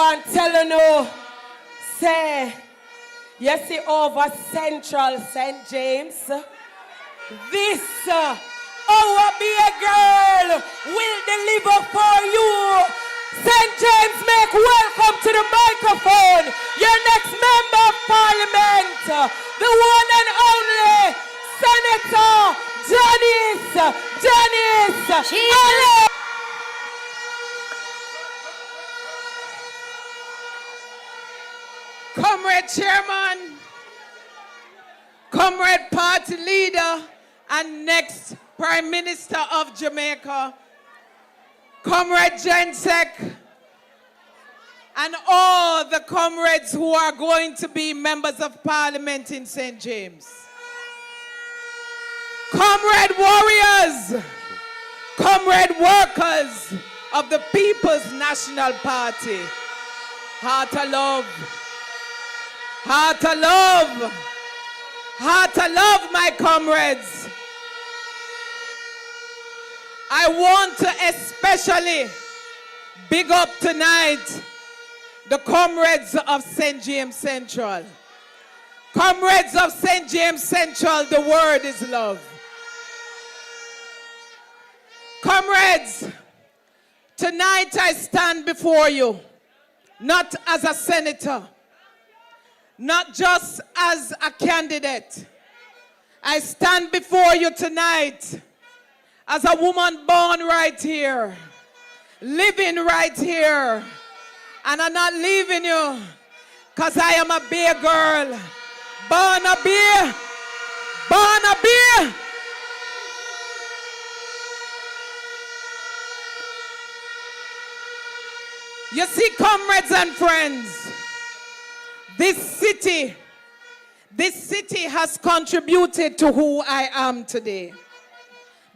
want to tell you, say, you see over Central St. James, this, our be a girl, will deliver for you. St. James, make welcome to the microphone your next member of parliament, the one and only Senator Janice. Comrade Chairman, Comrade Party Leader, and next Prime Minister of Jamaica, Comrade Jensek, and all the comrades who are going to be members of Parliament in St. James. Comrade warriors, comrade workers of the People's National Party, heart of love. Heart of love. Heart of love, my comrades. I want to especially big up tonight the comrades of St. James Central. Comrades of St. James Central, the word is love. Comrades, tonight I stand before you, not as a senator, not just as a candidate. I stand before you tonight as a woman born right here, living right here. And I'm not leaving you because I am a beer girl. Born a beer. Born a beer. You see, comrades and friends, this city has contributed to who I am today.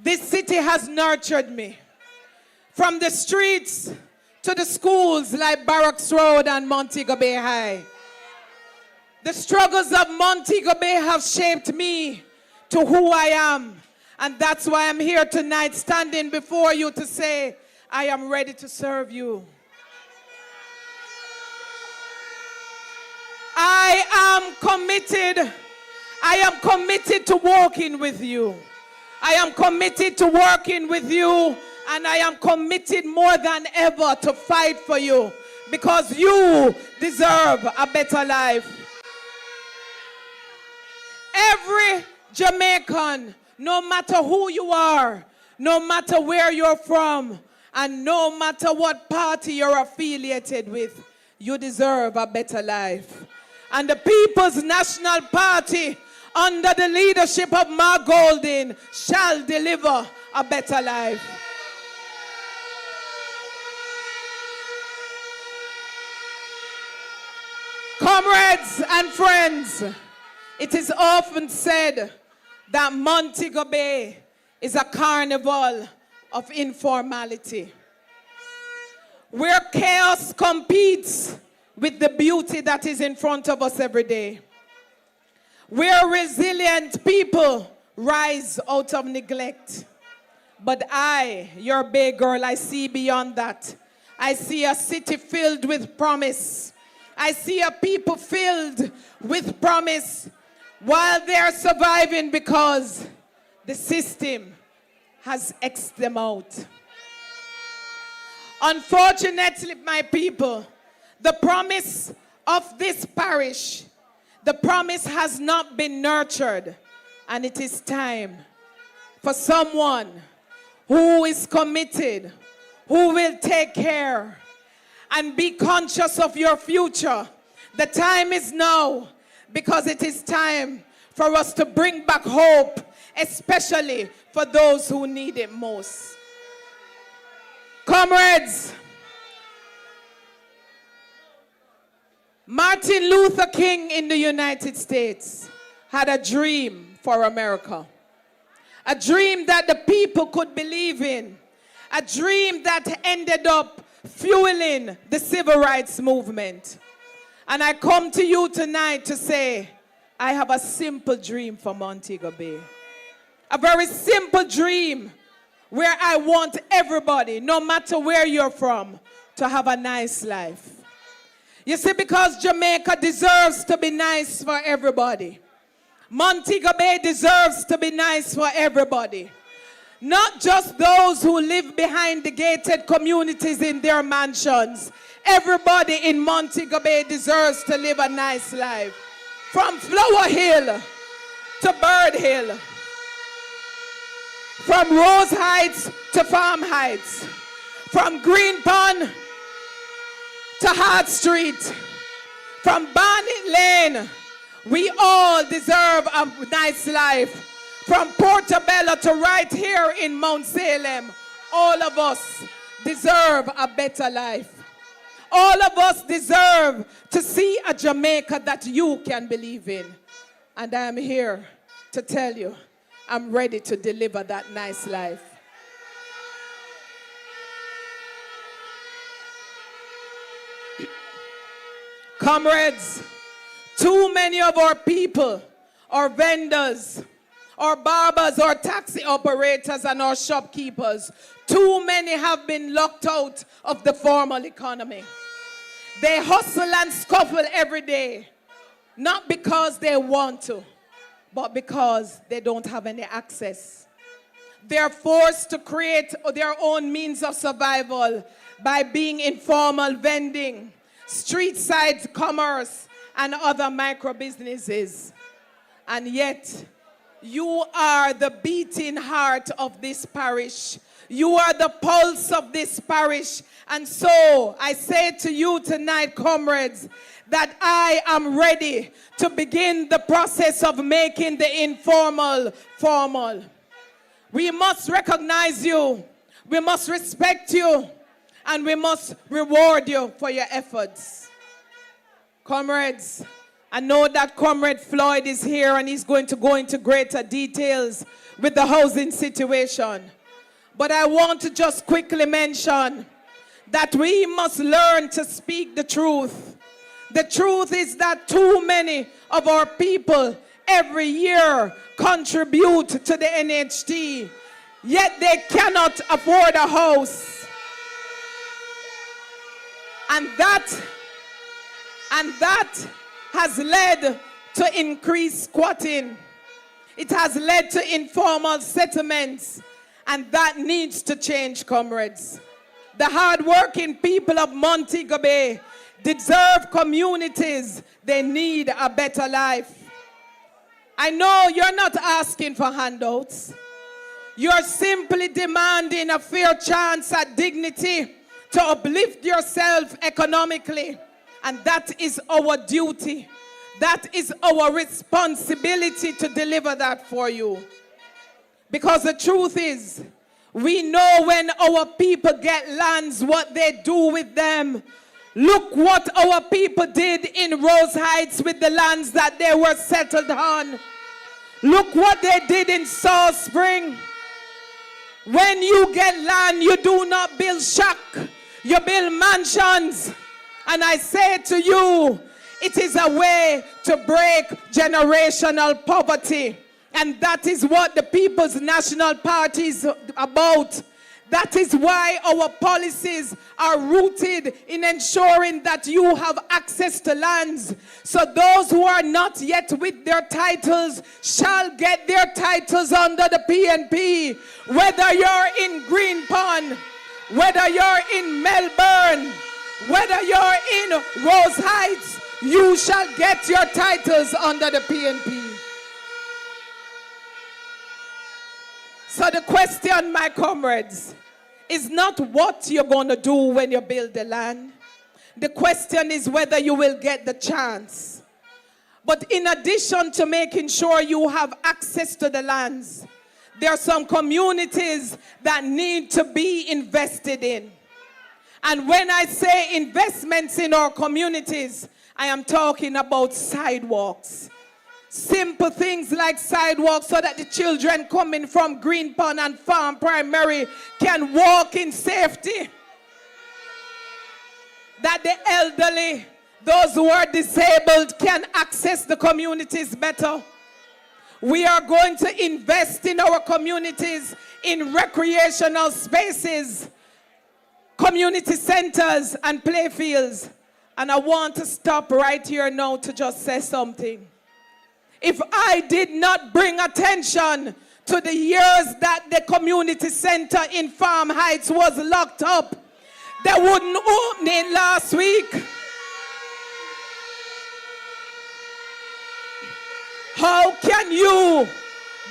This city has nurtured me. From the streets to the schools like Barracks Road and Montego Bay High. The struggles of Montego Bay have shaped me to who I am. And that's why I'm here tonight standing before you to say, I am ready to serve you. I am committed to walking with you. I am committed to working with you, and I am committed more than ever to fight for you because you deserve a better life. Every Jamaican, no matter who you are, no matter where you're from, and no matter what party you're affiliated with, you deserve a better life. And the People's National Party, under the leadership of Mark Golding, shall deliver a better life. Comrades and friends, it is often said that Montego Bay is a carnival of informality, where chaos competes with the beauty that is in front of us every day. Where resilient people rise out of neglect. But I, your Bay girl, I see beyond that. I see a city filled with promise. I see a people filled with promise while they're surviving because the system has X'd them out. Unfortunately, my people, the promise of this parish, the promise has not been nurtured, and it is time for someone who is committed, who will take care and be conscious of your future. The time is now, because it is time for us to bring back hope, especially for those who need it most. Comrades, Martin Luther King in the United States had a dream for America. A dream that the people could believe in. A dream that ended up fueling the civil rights movement. And I come to you tonight to say, I have a simple dream for Montego Bay. A very simple dream where I want everybody, no matter where you're from, to have a nice life. You see, because Jamaica deserves to be nice for everybody. Montego Bay deserves to be nice for everybody. Not just those who live behind the gated communities in their mansions. Everybody in Montego Bay deserves to live a nice life. From Flower Hill to Bird Hill. From Rose Heights to Farm Heights. From Green Pond to Hart Street. From Barnet Lane. We all deserve a nice life. From Portobello to right here in Mount Salem, all of us deserve a better life. All of us deserve to see a Jamaica that you can believe in. And I'm here to tell you, I'm ready to deliver that nice life. Comrades, too many of our people, our vendors, our barbers, our taxi operators, and our shopkeepers, too many have been locked out of the formal economy. They hustle and scuffle every day, not because they want to, but because they don't have any access. They're forced to create their own means of survival by being informal vending, street side commerce, and other micro businesses. And yet, you are the beating heart of this parish. You are the pulse of this parish. And so I say to you tonight, comrades, that I am ready to begin the process of making the informal formal. We must recognize you, we must respect you, and we must reward you for your efforts. Comrades, I know that Comrade Floyd is here and he's going to go into greater details with the housing situation. But I want to just quickly mention that we must learn to speak the truth. The truth is that too many of our people every year contribute to the NHT, yet they cannot afford a house. And that has led to increased squatting. It has led to informal settlements, and that needs to change, comrades. The hard-working people of Montego Bay deserve communities. They need a better life. I know you're not asking for handouts. You're simply demanding a fair chance at dignity to uplift yourself economically. And that is our duty. That is our responsibility to deliver that for you. Because the truth is, we know when our people get lands, what they do with them. Look what our people did in Rose Heights with the lands that they were settled on. Look what they did in South Spring. When you get land, you do not build shack, you build mansions. And I say to you, it is a way to break generational poverty. And that is what the People's National Party is about. That is why our policies are rooted in ensuring that you have access to lands. So those who are not yet with their titles shall get their titles under the PNP. Whether you're in Green Pond, whether you're in Melbourne, whether you're in Rose Heights, you shall get your titles under the PNP. So the question, my comrades, is not what you're going to do when you build the land. The question is whether you will get the chance. But in addition to making sure you have access to the lands, there are some communities that need to be invested in. And when I say investments in our communities, I am talking about sidewalks. Simple things like sidewalks so that the children coming from Green Pond and Farm Primary can walk in safety. That the elderly, those who are disabled, can access the communities better. We are going to invest in our communities in recreational spaces, community centers and playfields. And I want to stop right here now to just say something. If I did not bring attention to the years that the community center in Farm Heights was locked up, they wouldn't open it last week. How can you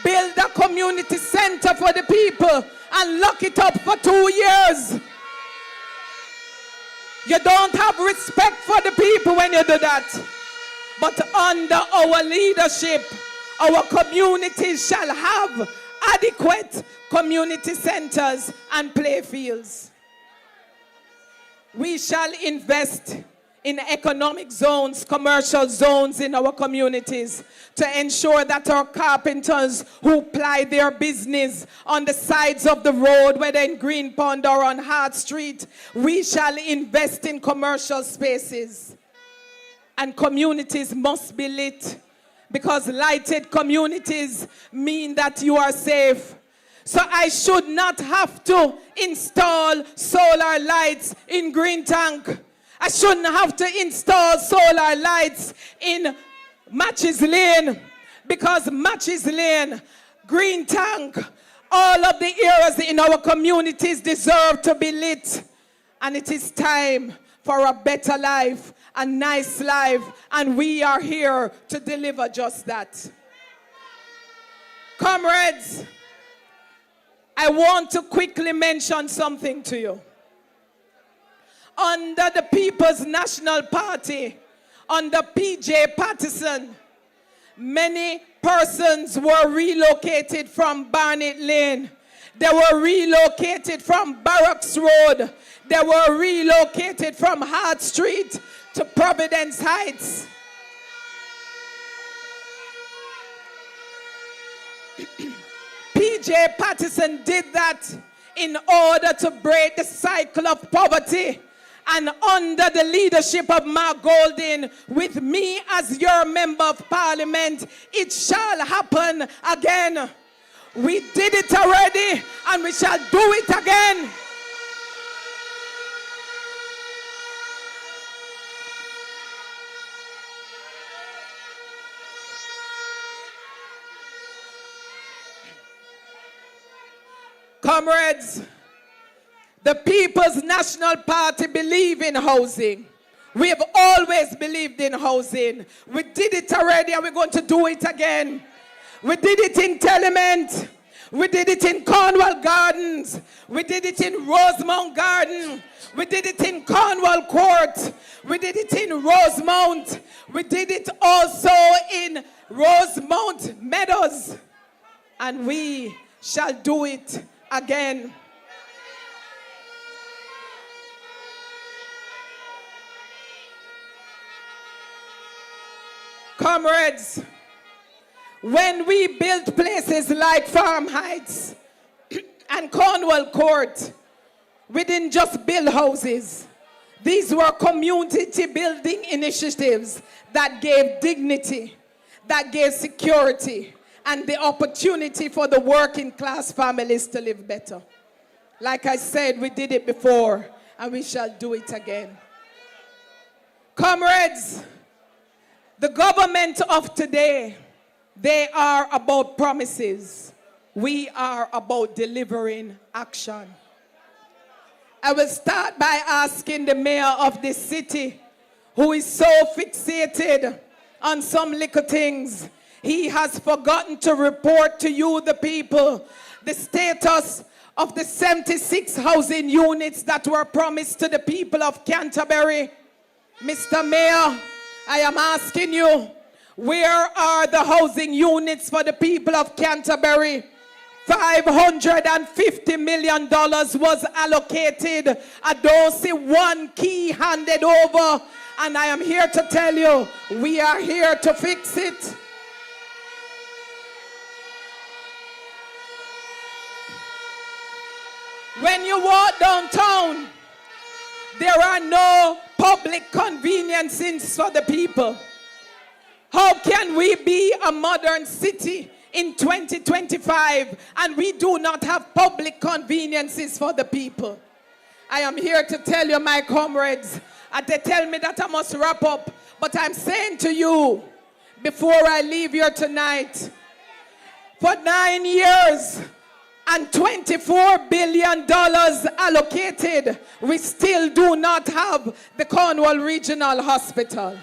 build a community center for the people and lock it up for 2 years? You don't have respect for the people when you do that. But under our leadership, our communities shall have adequate community centers and playfields. We shall invest in economic zones, commercial zones in our communities to ensure that our carpenters who ply their business on the sides of the road, whether in Green Pond or on Hart Street, we shall invest in commercial spaces. And communities must be lit, because lighted communities mean that you are safe. So I should not have to install solar lights in Green Tank. I shouldn't have to install solar lights in Matches Lane, because Matches Lane, Green Tank, all of the areas in our communities deserve to be lit. And it is time for a better life, a nice life, and we are here to deliver just that. Comrades, I want to quickly mention something to you. Under the People's National Party, under P.J. Patterson, many persons were relocated from Barnett Lane. They were relocated from Barracks Road. They were relocated from Hart Street to Providence Heights. P.J. Patterson did that in order to break the cycle of poverty. And under the leadership of Mark Golding, with me as your member of parliament, it shall happen again. We did it already, and we shall do it again. Comrades, the People's National Party believe in housing. We have always believed in housing. We did it already, and we're going to do it again. We did it in Tenement. We did it in Cornwall Gardens. We did it in Rosemount Garden. We did it in Cornwall Court. We did it in Rosemount. We did it also in Rosemount Meadows. And we shall do it again. Comrades, when we built places like Farm Heights and Cornwall Court, we didn't just build houses. These were community building initiatives that gave dignity, that gave security, and the opportunity for the working class families to live better. Like I said, we did it before, and we shall do it again. Comrades, the government of today, they are about promises. We are about delivering action. I will start by asking the mayor of this city, who is so fixated on some little things, he has forgotten to report to you, the people, the status of the 76 housing units that were promised to the people of Canterbury. Mr. Mayor, I am asking you, where are the housing units for the people of Canterbury? $550 million was allocated. I don't see one key handed over. And I am here to tell you, we are here to fix it. When you walk downtown, there are no public conveniences for the people. How can we be a modern city in 2025 and we do not have public conveniences for the people? I am here to tell you, my comrades, And they tell me that I must wrap up. But I'm saying to you, before I leave here tonight, for 9 years and $24 billion allocated, we still do not have the Cornwall Regional Hospital.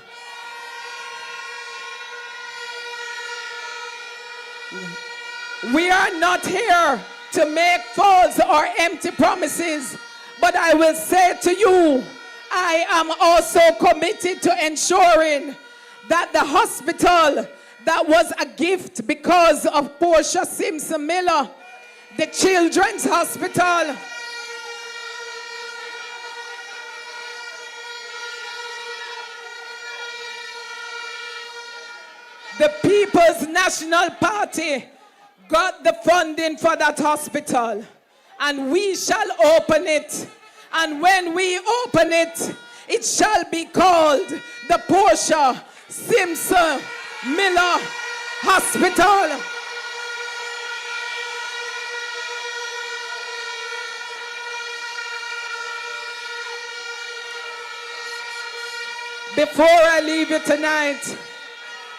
We are not here to make false or empty promises, but I will say to you, I am also committed to ensuring that the hospital that was a gift because of Portia Simpson Miller, the Children's Hospital, the People's National Party got the funding for that hospital, and we shall open it. And when we open it, it shall be called the Portia Simpson Miller Hospital. Before I leave you tonight,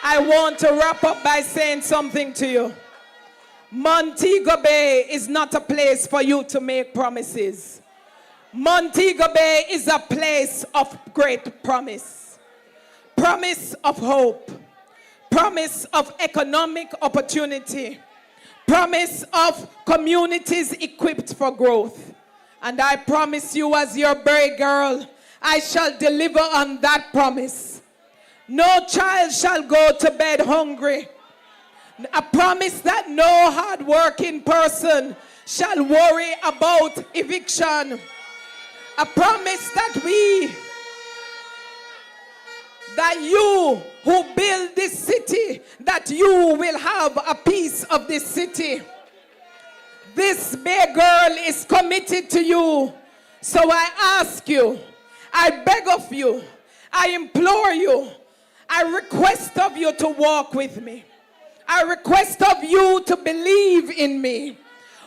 I want to wrap up by saying something to you. Montego Bay is not a place for you to make promises. Montego Bay is a place of great promise. Promise of hope. Promise of economic opportunity. Promise of communities equipped for growth. And I promise you, as your brave girl, I shall deliver on that promise. No child shall go to bed hungry. A promise that no hard-working person shall worry about eviction. A promise that you who build this city, that you will have a piece of this city. This Bay girl is committed to you. So I ask you, I beg of you, I implore you, I request of you to walk with me. I request of you to believe in me.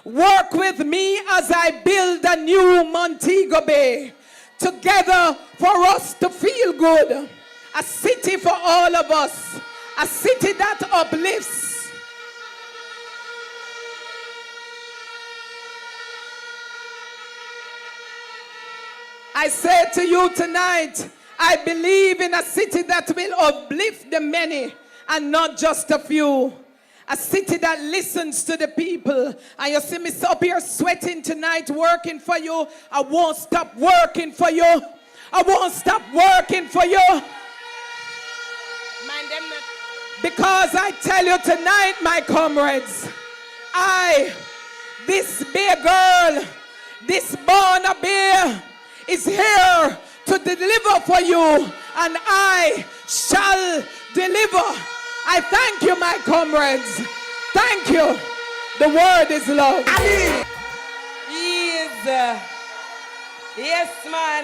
Work with me as I build a new Montego Bay. Together for us to feel good. A city for all of us. A city that uplifts. I say to you tonight, I believe in a city that will uplift the many and not just a few. A city that listens to the people. And you see me up here sweating tonight, working for you. I won't stop working for you. I won't stop working for you. Because I tell you tonight, my comrades, this Bay girl, this born a Bay, is here to deliver for you, and I shall deliver. I thank you, my comrades. Thank you. The word is love. Yes, man.